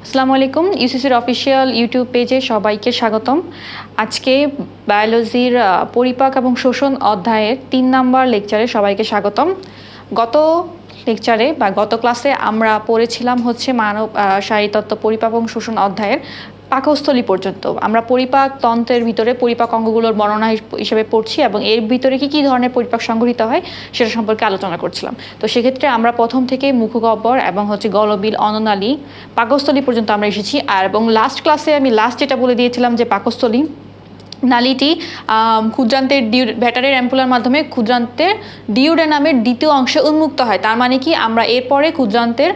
আসসালামু আলাইকুম। ইউসিসির official YouTube পেজে সবাইকে স্বাগতম। আজকে বায়োলজির পরিপাক এবং শোষণ অধ্যায়ের ৩ নাম্বার লেকচারে সবাইকে স্বাগতম। গত লেকচারে বা গত ক্লাসে আমরা পড়েছিলাম হচ্ছে মানব শারীরতত্ত্ব পরিপাক এবং শোষণ অধ্যায়ের পাকস্থলী পর্যন্ত। আমরা পরিপাক তন্ত্রের ভিতরে পরিপাক অঙ্গগুলোর বর্ণনা হিসেবে পড়ছি এবং এর ভিতরে কি ধরনের পরিপাক সংঘটিত হয় সেটা সম্পর্কে আলোচনা করছিলাম। তো সেক্ষেত্রে আমরা প্রথম থেকে মুখগহ্বর এবং গলবিল, অন্ননালী, পাকস্থলী পর্যন্ত আমরা এসেছি। এবং লাস্ট ক্লাসে আমি যেটা বলে দিয়েছিলাম যে পাকস্থলী নালীটি ক্ষুদ্রান্তের ভ্যাটারের অ্যাম্পুলার মাধ্যমে ক্ষুদ্রান্তের ডিউডেনামের দ্বিতীয় অংশে উন্মুক্ত হয়। তার মানে কি আমরা এরপরে ক্ষুদ্রান্তের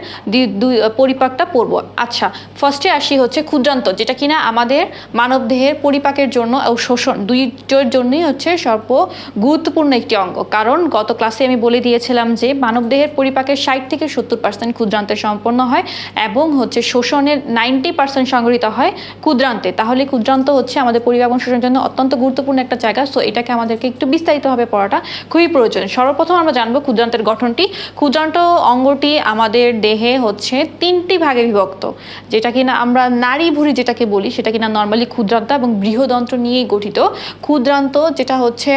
পরিপাকটা পড়ব। আচ্ছা, ফার্স্টে আসি হচ্ছে ক্ষুদ্রান্ত, যেটা কিনা আমাদের মানবদেহের পরিপাকের জন্য ও শোষণ দুইটার জন্যই হচ্ছে সর্ব গুরুত্বপূর্ণ একটি অঙ্গ। কারণ গত ক্লাসে আমি বলে দিয়েছিলাম যে মানবদেহের পরিপাকের 60 থেকে 70% ক্ষুদ্রান্তে সম্পন্ন হয় এবং হচ্ছে শোষণের 90% সংগঠিত হয় ক্ষুদ্রান্তে। তাহলে ক্ষুদ্রান্ত হচ্ছে আমাদের পরিপাক এবং শোষণের জন্য অত্যন্ত গুরুত্বপূর্ণ একটা জায়গা। সো এটাকে আমাদেরকে একটু বিস্তারিতভাবে পড়াটা খুবই প্রয়োজন। সর্বপ্রথম আমরা জানবো ক্ষুদ্রান্তের গঠনটি। ক্ষুদ্রান্ত অঙ্গটি আমাদের দেহে হচ্ছে 3টি ভাগে বিভক্ত, যেটা কিনা আমরা নাড়ি ভুঁড়ি যেটাকে বলি সেটা কিনা নর্মালি ক্ষুদ্রান্ত এবং বৃহদন্ত্র নিয়েই গঠিত। ক্ষুদ্রান্ত যেটা হচ্ছে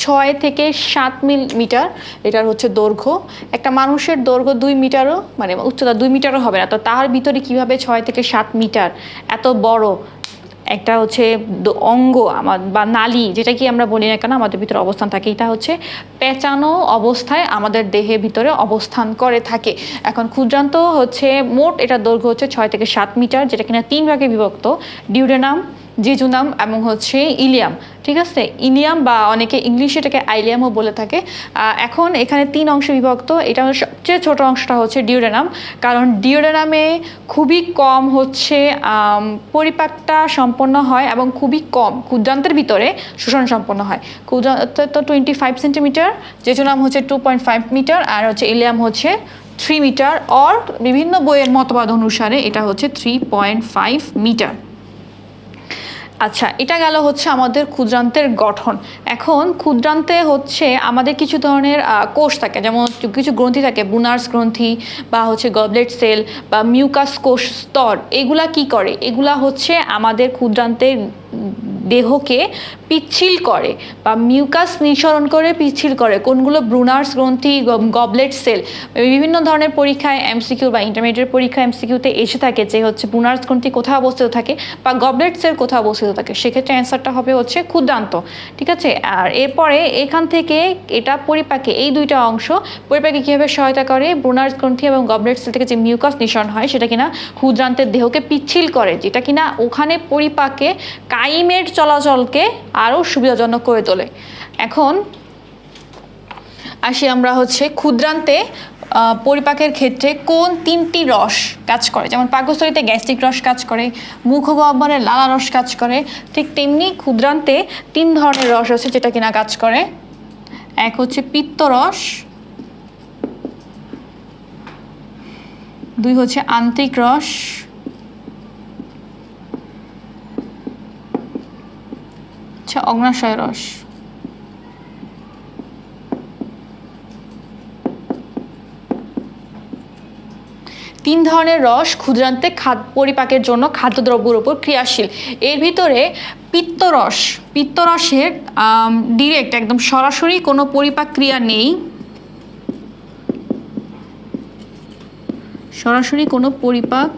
6 থেকে 7 মিলিমিটার এটার হচ্ছে দৈর্ঘ্য। একটা মানুষের দৈর্ঘ্য 2 মিটারও মানে উচ্চতা 2 মিটারও হবে না, তো তার ভিতরে কিভাবে 6 থেকে 7 মিটার এত বড় একটা হচ্ছে অঙ্গ বা নালী, যেটা কি আমরা বলি না কেন আমাদের ভিতরে অবস্থান থাকে, এটা হচ্ছে পেঁচানো অবস্থায় আমাদের দেহের ভিতরে অবস্থান করে থাকে। এখন ক্ষুদ্রান্ত হচ্ছে মোট এটার দৈর্ঘ্য হচ্ছে 6 থেকে 7 মিটার, যেটা কিনা 3 ভাগে বিভক্ত: ডিউডেনাম, জেজুনাম এবং হচ্ছে ইলিয়াম। ঠিক আছে, ইলিয়াম বা অনেকে ইংলিশে এটাকে আইলিয়ামও বলে থাকে। এখন এখানে 3 অংশে বিভক্ত। এটা সবচেয়ে ছোট অংশটা হচ্ছে ডিউডেনাম, কারণ ডিউডেনামে খুবই কম হচ্ছে পরিপাকটা সম্পন্ন হয় এবং খুবই কম ক্ষুদ্রান্তের ভিতরে শোষণ সম্পন্ন হয়। ক্ষুদ্রান্ত তো 25 সেন্টিমিটার, জেজুনাম হচ্ছে 2.5 মিটার আর হচ্ছে ইলিয়াম হচ্ছে 3 মিটার, অর বিভিন্ন বইয়ের মতবাদ অনুসারে এটা হচ্ছে 3.5 মিটার। আচ্ছা, এটা গেল হচ্ছে আমাদের ক্ষুদ্রান্তের গঠন। এখন ক্ষুদ্রান্তে হচ্ছে আমাদের কিছু ধরনের কোষ থাকে, যেমন কিছু গ্রন্থি থাকে, বুনার্স গ্রন্থি বা হচ্ছে গবলেট সেল বা মিউকাস কোষ স্তর। এগুলা কি করে? এগুলা হচ্ছে আমাদের ক্ষুদ্রান্তের দেহকে পিচ্ছিল করে বা মিউকাস নিঃসরণ করে পিচ্ছিল করে। কোনগুলো? ব্রুনার্স গ্রন্থি, গবলেট সেল। বিভিন্ন ধরনের পরীক্ষায় এমসিকিউ বা ইন্টারমিডিয়েট পরীক্ষায় এমসিকিউতে এসে থাকে যে হচ্ছে ব্রুনার্স গ্রন্থি কোথায় অবস্থিত থাকে বা গবলেট সেল কোথায় অবস্থিত থাকে। সেক্ষেত্রে অ্যান্সারটা হবে হচ্ছে ক্ষুদ্রান্ত। ঠিক আছে, আর এরপরে এখান থেকে এটা পরিপাকে, এই দুইটা অংশ পরিপাকে কীভাবে সহায়তা করে? ব্রুনার্স গ্রন্থি এবং গবলেট সেল থেকে যে মিউকাস নিঃসরণ হয় সেটা কিনা ক্ষুদ্রান্তের দেহকে পিচ্ছিল করে, যেটা কিনা ওখানে পরিপাকে কাইমের চলাচলকে আরও সুবিধাজনক করে তোলে। এখন আসি আমরা হচ্ছে ক্ষুদ্রান্তে পরিপাকের ক্ষেত্রে কোন 3টি রস কাজ করে। যেমন পাকস্থলীতে গ্যাস্ট্রিক রস কাজ করে, মুখগহ্বরে লালা রস কাজ করে, ঠিক তেমনি ক্ষুদ্রান্তে 3 ধরনের রস আছে যেটা কিনা কাজ করে। এক হচ্ছে পিত্তরস, 2 হচ্ছে আন্ত্রিক রস, 3 অগ্নাশয় রস। তিন ধরনের রস ক্ষুদ্রান্তে পরিপাকের জন্য খাদ্যদ্রব্যের উপর ক্রিয়াশীল। এর ভিতরে পিত্তরসের ডিরেক্ট একদম সরাসরি কোনো পরিপাক ক্রিয়া নেই, সরাসরি কোনো পরিপাক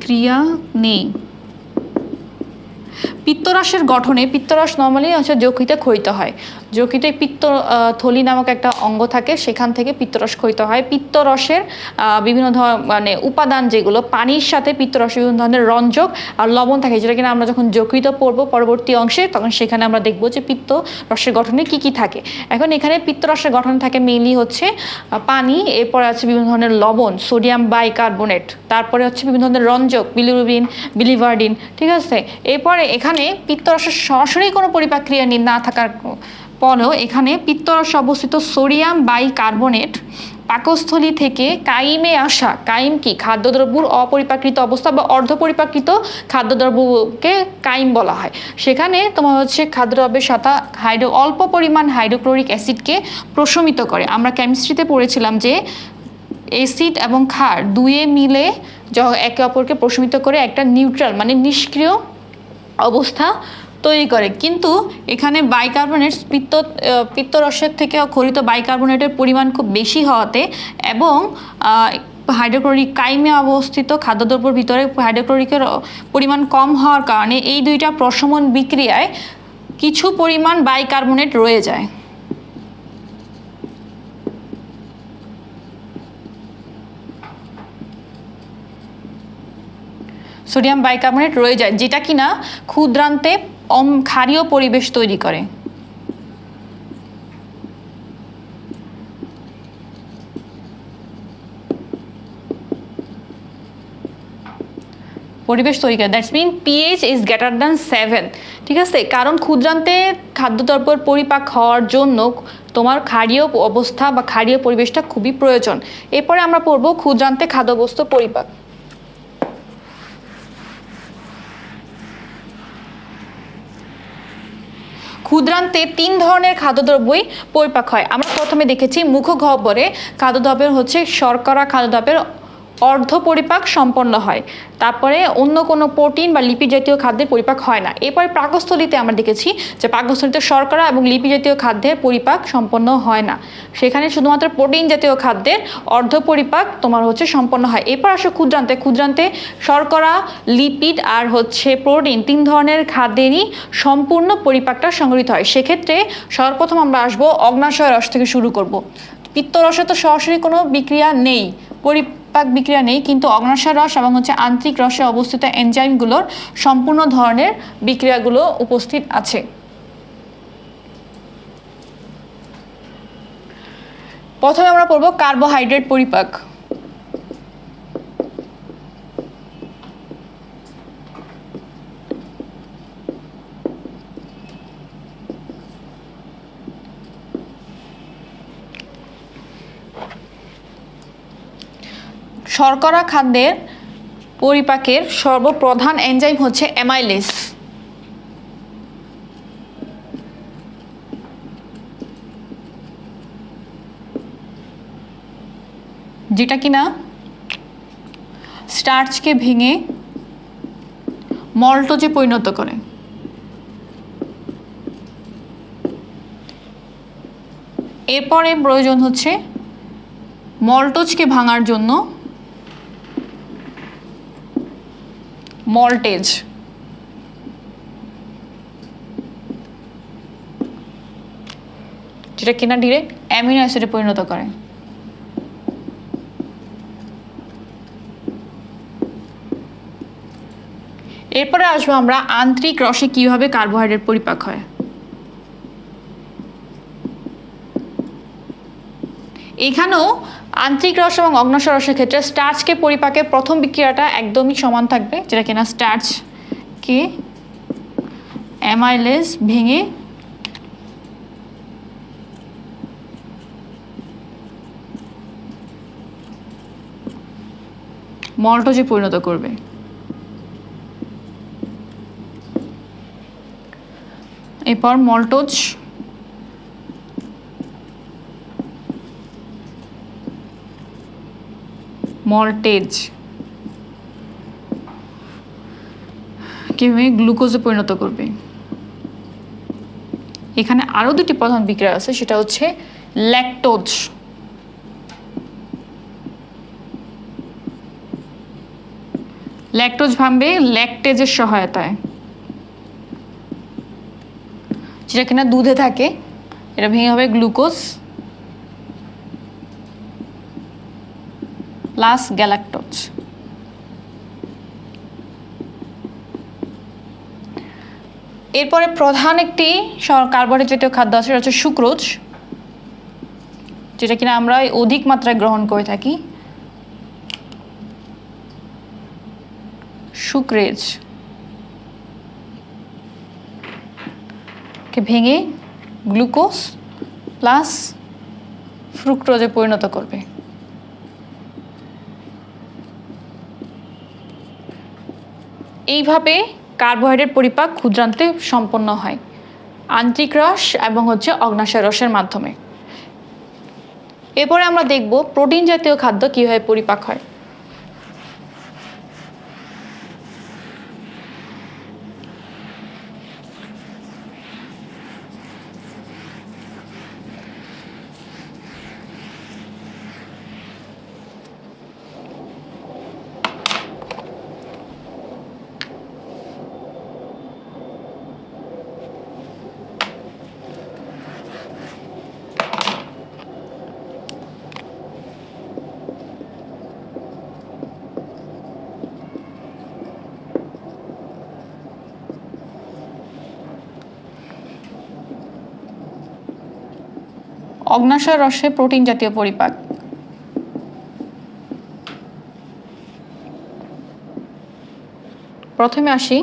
ক্রিয়া নেই। পিত্তরসের গঠনে পিত্তরস নর্মালি হচ্ছে যকৃতে ক্ষয়িত হয়। যকৃতে পিত্ত থলি নামক একটা অঙ্গ থাকে, সেখান থেকে পিত্তরস ক্ষয়িত হয়। পিত্তরসের বিভিন্ন মানে উপাদান যেগুলো, পানির সাথে পিত্তরসের বিভিন্ন ধরনের রঞ্জক আর লবণ থাকে, যেটা কিনা আমরা যখন যকৃত পড়ব পরবর্তী অংশে তখন সেখানে আমরা দেখবো যে পিত্তরসের গঠনে কি কি থাকে। এখন এখানে পিত্তরসের গঠন থাকে মেইনলি হচ্ছে পানি, এরপরে আছে বিভিন্ন ধরনের লবণ, সোডিয়াম বাইকার্বনেট, তারপরে হচ্ছে বিভিন্ন ধরনের রঞ্জক, বিলিরুবিন, বিলিভার্ডিন। ঠিক আছে, এরপরে এখানে পিত্তরসের সরাসরি কোনো পরিপাক ক্রিয়া না থাকার পরেও এখানে পিত্তরসে অবস্থিত সোডিয়াম বাইকার্বনেট পাকস্থলী থেকে কাইমে আসা, কাইম কি? খাদ্যদ্রব্যের অপরিপাকৃত অবস্থা বা অর্ধপরিপাকৃত খাদ্যদ্রব্যকে কাইম বলা হয়। সেখানে তোমার হচ্ছে খাদ্যদ্রব্যের সাথে অল্প পরিমাণ হাইড্রোক্লোরিক অ্যাসিডকে প্রশমিত করে। আমরা কেমিস্ট্রিতে পড়েছিলাম যে অ্যাসিড এবং ক্ষার দুয়ে মিলে একে অপরকে প্রশমিত করে একটা নিউট্রাল মানে নিষ্ক্রিয় অবস্থা তৈরি করে। কিন্তু এখানে বাইকার্বনেট পিত্তরসের থেকে ক্ষরিত বাইকার্বনেটের পরিমাণ খুব বেশি হওয়াতে এবং হাইড্রোক্লোরিক কাইমে অবস্থিত খাদ্যদ্রব্যের ভিতরে হাইড্রোক্লোরিকের পরিমাণ কম হওয়ার কারণে এই দুইটা প্রশমন বিক্রিয়ায় কিছু পরিমাণ বাইকার্বনেট রয়ে যায়। সোডিয়াম বাইকার্বনেট রয়ে যায়, যেটা কিনা ক্ষুদ্রান্তে ক্ষারীয় পরিবেশ তৈরি করে। পরিবেশ তৈরি করে, that's mean pH is greater than 7, ঠিক আছে? কারণ ক্ষুদ্রান্তে খাদ্যদ্রব্যের পরিপাক হওয়ার জন্য তোমার ক্ষারীয় অবস্থা বা ক্ষারীয় পরিবেশটা খুবই প্রয়োজন। এরপরে আমরা পড়ব ক্ষুদ্রান্তে খাদ্যবস্তুর পরিপাক। ক্ষুদ্রান্তে 3 ধরনের খাদ্যদ্রব্যই পরিপাক হয়। আমরা প্রথমে দেখেছি মুখগহ্বরে খাদ্যদ্রব্যের হচ্ছে শর্করা খাদ্যদ্রব্যের অর্ধ পরিপাক সম্পন্ন হয়, তারপরে অন্য কোনো প্রোটিন বা লিপিড জাতীয় খাদ্যের পরিপাক হয় না। এরপরে পাকস্থলীতে আমরা দেখেছি যে পাকস্থলীতে শর্করা এবং লিপিড জাতীয় খাদ্যের পরিপাক সম্পন্ন হয় না, সেখানে শুধুমাত্র প্রোটিন জাতীয় খাদ্যের অর্ধ পরিপাক তোমার হচ্ছে সম্পন্ন হয়। এরপর আসো ক্ষুদ্রান্তে শর্করা, লিপিড আর হচ্ছে প্রোটিন 3 ধরনের খাদ্যেরই সম্পূর্ণ পরিপাকটা সংগঠিত হয়। সেক্ষেত্রে সর্বপ্রথম আমরা আসবো অগ্ন্যাশয় রস থেকে শুরু করব। পিত্তরসে তো সরাসরি কোনো বিক্রিয়া নেই, পরিপাক বিক্রিয়া নেই, কিন্তু অগ্ন্যাশয় রস এবং হচ্ছে আন্ত্রিক রসে অবস্থিত এনজাইমগুলোর সম্পূর্ণ ধরনের বিক্রিয়াগুলো উপস্থিত আছে। প্রথমে আমরা পড়ব কার্বোহাইড্রেট পরিপাক। শর্করা খাদ্যের পরিপাকের সর্বপ্রধান এনজাইম হচ্ছে অ্যামাইলেজ। যেটা কিনা স্টার্চকে ভেঙে মল্টোজে পরিণত করে। এরপরে প্রয়োজন হচ্ছে মল্টোজকে ভাঙার জন্য মল্টেজ, যেটা কিনা ডিরেক্ট অ্যামিনো অ্যাসিডে পরিণত করে। এরপরে আসবো আমরা আন্ত্রিক রসে কিভাবে কার্বোহাইড্রেট পরিপাক হয়। এখানেও আন্ত্রিক রস এবং অগ্ন্যাশয় রসের ক্ষেত্রে স্টার্চকে পরিপাকের প্রথম বিক্রিয়াটা একদমই সমান থাকবে, যেটা কিনা স্টার্চকে অ্যামাইলেজ ভেঙে মল্টোজে পরিণত করবে। এরপর মল্টেজ কিভাবে গ্লুকোজে পরিণত করবে। এখানে আরো দুটি প্রধান বিক্রিয়া আছে, সেটা হচ্ছে ল্যাকটোজ। ল্যাকটোজ ভাঙবে ল্যাকটেজের সহায়তায়, যেটা কিনা দুধে থাকে, এটা ভেঙে হবে গ্লুকোজ প্লাস গ্যালাক্টোজ। এরপরে প্রধান একটি কার্বোহাইড্রেট জাতীয় খাদ্য আছে, সেটা হচ্ছে সুক্রোজ, যেটা কিনা আমরা অধিক মাত্রায় গ্রহণ করে থাকি। সুক্রেজ কে ভেঙে গ্লুকোজ প্লাস ফ্রুক্টোজে পরিণত করবে। এইভাবে কার্বোহাইড্রেট পরিপাক ক্ষুদ্রান্তে সম্পন্ন হয় আন্ত্রিক রস এবং হচ্ছে অগ্ন্যাশয় রসের মাধ্যমে। এরপরে আমরা দেখব প্রোটিন জাতীয় খাদ্য কিভাবে পরিপাক হয়। অগ্ন্যাশয় রসে প্রোটিন জাতীয় পরিপাক। প্রথমে আসি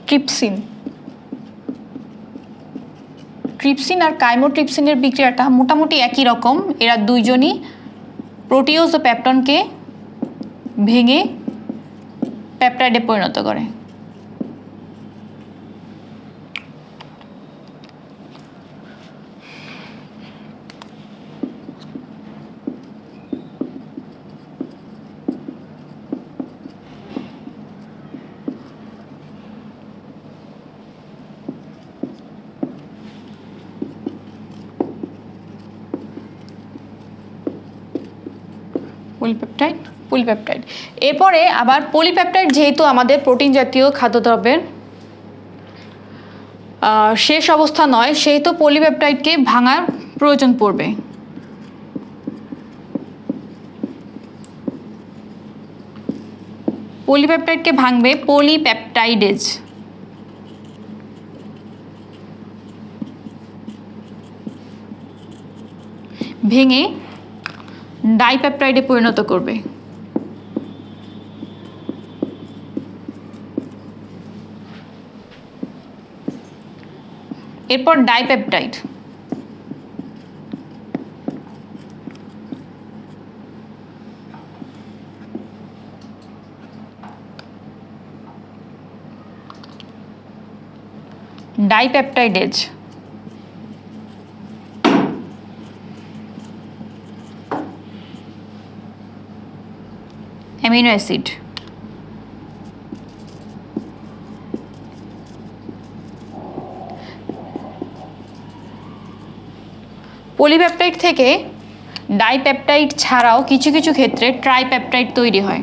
ট্রিপসিন। ট্রিপসিন আর কাইমোট্রিপসিনের বিক্রিয়াটা মোটামুটি একই রকম। এরা দুইজনই প্রোটিওজ ও পেপটনকে ভেঙে পেপটাইডে পরিণত করে। পলিপেপটাইড। এরপরে আবার পলিপেপটাইড যেহেতু আমাদের প্রোটিন জাতীয় খাদ্যদ্রব্যের শেষ অবস্থা নয়, সেহেতু পলিপেপটাইডকে ভাঙার প্রয়োজন পড়বে। পলিপেপটাইডকে ভাঙবে পলিপেপটাইডেজ। ভেঙে ডাইপেপটাইডে পরিণত করবে। এরপর dipeptide. Dipeptidase. Amino acid. Polypeptide থেকে ডাইপেপটাইড ছাড়াও কিছু কিছু ক্ষেত্রে ট্রাইপেপটাইড তৈরি হয়।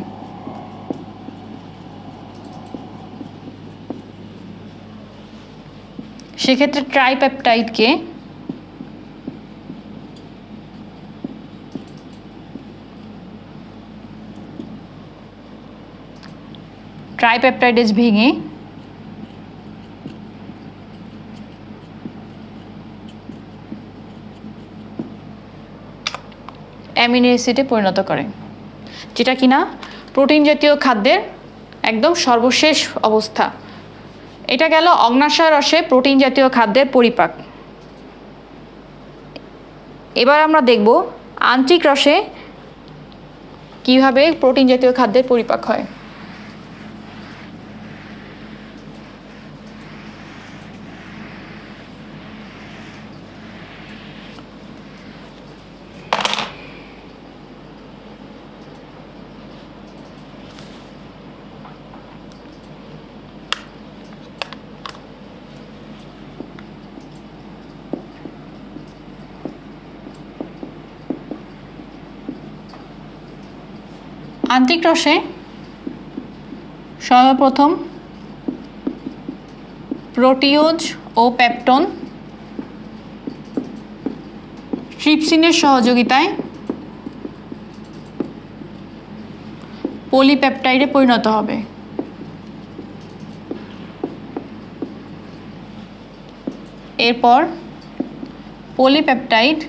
সেক্ষেত্রে ট্রাইপেপটাইডকে ট্রাইপেপটাইডেজ ভেঙে অ্যামিনো অ্যাসিডে পরিণত করে, যেটা কিনা প্রোটিন জাতীয় খাদ্যের একদম সর্বশেষ অবস্থা। এটা গেল অগ্ন্যাশয় রসে প্রোটিন জাতীয় খাদ্যের পরিপাক। এবার আমরা দেখব আন্ত্রিক রসে কিভাবে প্রোটিন জাতীয় খাদ্যের পরিপাক হয়। আন্ত্রিক রসে সর্বপ্রথম প্রোটিওজ ও পেপটন ট্রিপসিনের সহযোগিতায় পলিপেপটাইডে পরিণত হবে। এরপর পলিপেপটাইড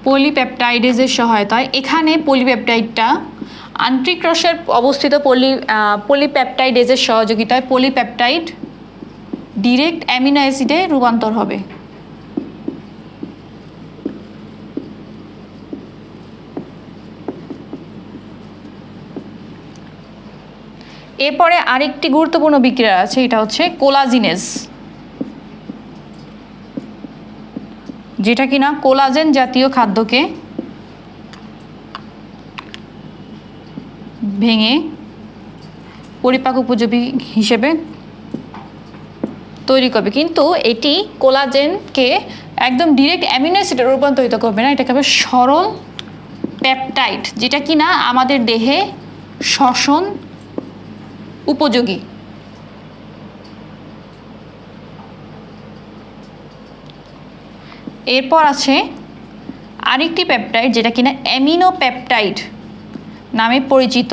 পলিপেপটাইডেজের সহায়তায়, এখানে পলিপেপটাইডটা আন্ত্রিক রসের অবস্থিত পলিপেপটাইডেজের সহযোগিতায় পলিপেপটাইড ডিরেক্ট অ্যামিনো অ্যাসিডে রূপান্তর হবে। এরপরে আরেকটি গুরুত্বপূর্ণ বিক্রিয়া আছে, এটা হচ্ছে কোলাজিনেজ, যেটা কিনা কোলাজেন জাতীয় খাদ্যকে ভেঙে পরিপাক উপযোগী হিসেবে তৈরি করবে। কিন্তু এটি কোলাজেনকে একদম ডিরেক্ট অ্যামিনো অ্যাসিডে রূপান্তরিত করবে না, এটাকে হবে সরল পেপটাইড, যেটা কিনা আমাদের দেহে শ্বসন উপযোগী। এরপর আছে আরেকটি পেপটাইড যেটা কিনা অ্যামিনো পেপটাইড নামে পরিচিত।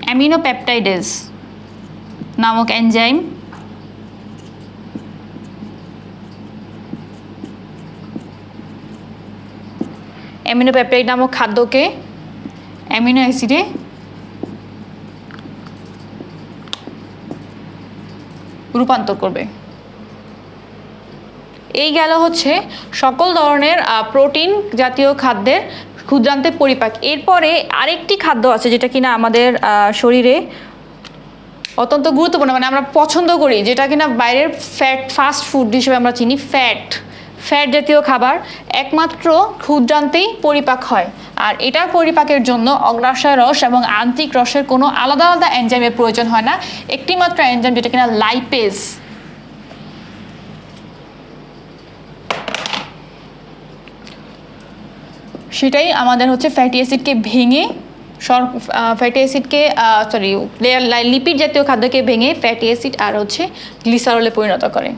অ্যামিনো পেপটাইডেজ নামক এনজাইম অ্যামিনো পেপটাইড নামক খাদ্যকে অ্যামিনো অ্যাসিডে রূপান্তর করবে। এই গেল হচ্ছে সকল ধরনের প্রোটিন জাতীয় খাদ্যের ক্ষুদ্রান্তের পরিপাক। এরপরে আরেকটি খাদ্য আছে যেটা কিনা আমাদের শরীরে অত্যন্ত গুরুত্বপূর্ণ, মানে আমরা পছন্দ করি, যেটা কিনা বাইরের ফাস্ট ফুড হিসেবে আমরা চিনি, ফ্যাট জাতীয় খাবার একমাত্র ক্ষুদ্রান্তেই পরিপাক হয়। আর এটার পরিপাকের জন্য অগ্নাশয় রস এবং আন্ত্রিক রসের কোনো আলাদা আলাদা এনজাইমের প্রয়োজন হয় না। একটি মাত্র এনজাইম যেটা কিনা লাইপেজ, সেটাই আমাদের হচ্ছে ফ্যাটি অ্যাসিডকে ভেঙে ফ্যাটি অ্যাসিডকে লিপিড জাতীয় খাদ্যকে ভেঙে ফ্যাটি অ্যাসিড আর হচ্ছে গ্লিসারলে পরিণত করে।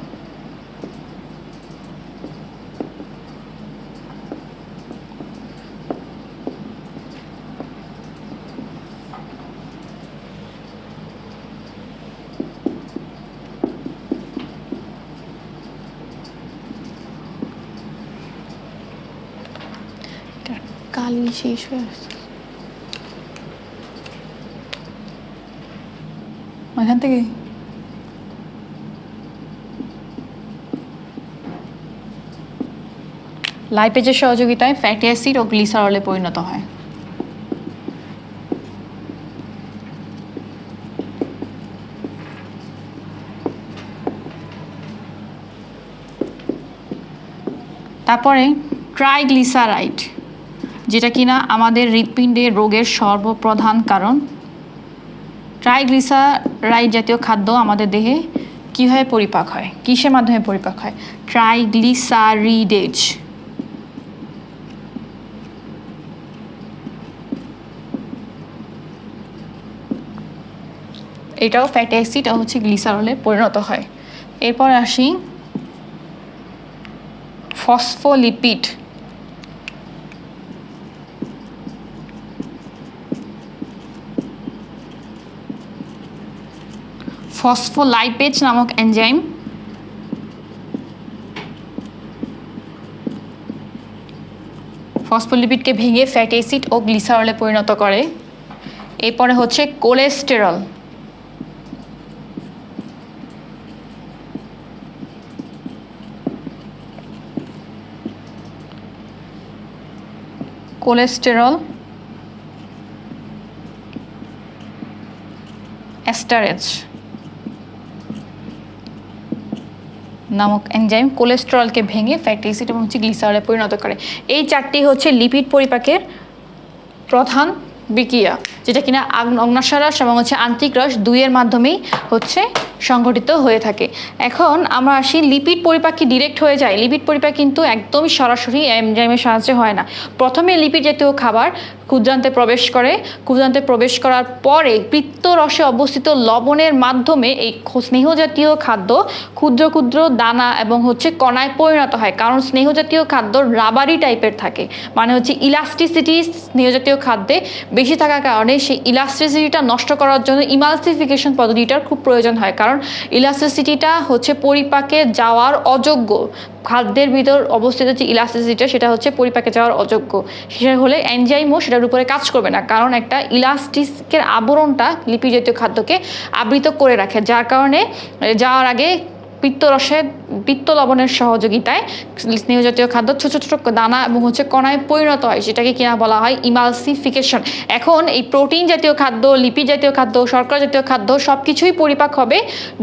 কালি শেষ হয়ে আসছে এখান থেকে। লাইপেজের সহযোগিতায় ফ্যাটি অ্যাসিড ও গ্লিসারলে পরিণত হয়। তারপরে ট্রাইগ্লিসারাইড, যেটা কিনা আমাদের হৃৎপিণ্ডের রোগের সর্বপ্রধান কারণ। ট্রাইগ্লিসারাইড জাতীয় খাদ্য আমাদের দেহে কীভাবে পরিপাক হয়, কিসের মাধ্যমে পরিপাক হয়? ট্রাইগ্লিসারিডেজ। এটাও ফ্যাটি অ্যাসিড আর হচ্ছে গ্লিসারলে পরিণত হয়। এরপর আসি ফসফোলিপিড। ফসফোলাইপেজ নামক এনজাইম ফসফোলিপিডকে ভেঙে ফ্যাটি অ্যাসিড ও গ্লিসারলে পরিণত করে। এরপরে হচ্ছে কোলেস্টেরল। কোলেস্টেরল এস্টারেজ নামক এনজাইম কোলেস্টেরলকে ভেঙে ফ্যাটি অ্যাসিড এবং গ্লিসারলে পরিণত করে। এই চারটি হচ্ছে লিপিড পরিপাকের প্রধান বিক্রিয়া, যেটা কিনা অগ্নাশয় রস এবং হচ্ছে আন্ত্রিক রস দুইয়ের মাধ্যমেই হচ্ছে সংঘটিত হয়ে থাকে। এখন আমরা আসি লিপিড পরিপাক কি ডিরেক্ট হয়ে যায়? লিপিড পরিপাক কিন্তু একদমই সরাসরি এনজাইমের সাহায্যে হয় না। প্রথমে লিপিড জাতীয় খাবার ক্ষুদ্রান্তে প্রবেশ করে, ক্ষুদ্রান্তে প্রবেশ করার পরে পিত্তরসে অবস্থিত লবণের মাধ্যমে এই স্নেহ জাতীয় খাদ্য ক্ষুদ্র ক্ষুদ্র দানা এবং হচ্ছে কণায় পরিণত হয়। কারণ স্নেহ জাতীয় খাদ্য রাবারি টাইপের থাকে, মানে হচ্ছে ইলাস্টিসিটি স্নেহ জাতীয় খাদ্যে বেশি থাকার কারণে সেই ইলাস্টিসিটিটা নষ্ট করার জন্য ইমালসিফিকেশন পদ্ধতিটার খুব প্রয়োজন হয়। কারণ ইলাস্টিসিটিটা হচ্ছে পরিপাকে যাওয়ার অযোগ্য, খাদ্যের ভিতর অবস্থিত যে ইলাস্টিসিটিটা সেটা হচ্ছে পরিপাকে যাওয়ার অযোগ্য। সেটা হলে এনজাইমও সেটার উপরে কাজ করবে না, কারণ একটা ইলাস্টিকের আবরণটা লিপিড জাতীয় খাদ্যকে আবৃত করে রাখে, যার কারণে যাওয়ার আগে পিত্ত লবণের সহযোগিতায় স্নেহ জাতীয় খাদ্য ছোট ছোট দানা এবং হচ্ছে কণায় পরিণত হয়, সেটাকে কিনা বলা হয় ইমালসিফিকেশন। এখন এই প্রোটিন জাতীয় খাদ্য, লিপিড জাতীয় খাদ্য, শর্করা জাতীয় খাদ্য সব কিছুই পরিপাক হবে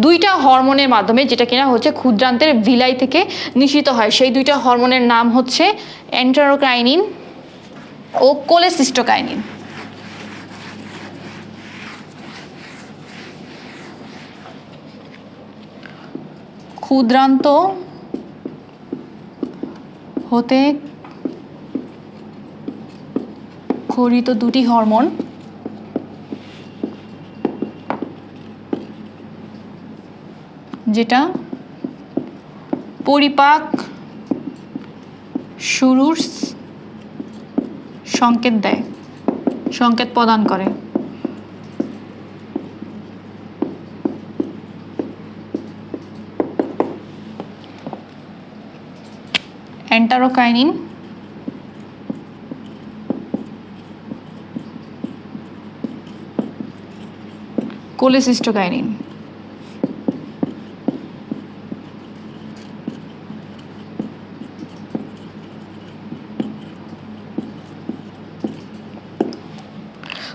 দুইটা হরমোনের মাধ্যমে, যেটা কিনা হচ্ছে ক্ষুদ্রান্তের ভিলাই থেকে নিঃসৃত হয়। সেই দুইটা হরমোনের নাম হচ্ছে এন্টেরোকাইনিন ও কোলেসিস্টোকাইনিন। ক্ষুদ্রান্ত হতে ক্ষরিত দুটি হরমোন যেটা পরিপাক শুরুর সংকেত দেয়, সংকেত প্রদান করে। এন্টারোকাইনিন, কোলেসিস্টোকাইনিন।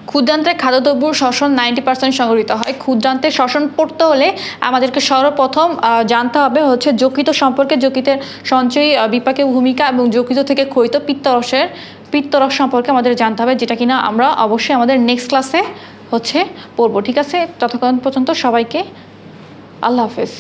ক্ষুদ্রান্তের খাদ্যদ্রব্য শ্বসন 90% সংগঠিত হয়। ক্ষুদ্রান্তের শ্বসন পড়তে হলে আমাদেরকে সর্বপ্রথম জানতে হবে হচ্ছে যকৃত সম্পর্কে, যকৃতের সঞ্চয়ী বিপাকের ভূমিকা এবং যকৃত থেকে ক্ষয়িত পিত্তরস সম্পর্কে আমাদের জানতে হবে, যেটা কিনা আমরা অবশ্যই আমাদের নেক্সট ক্লাসে হচ্ছে পড়বো। ঠিক আছে, ততক্ষণ পর্যন্ত সবাইকে আল্লাহ হাফেজ।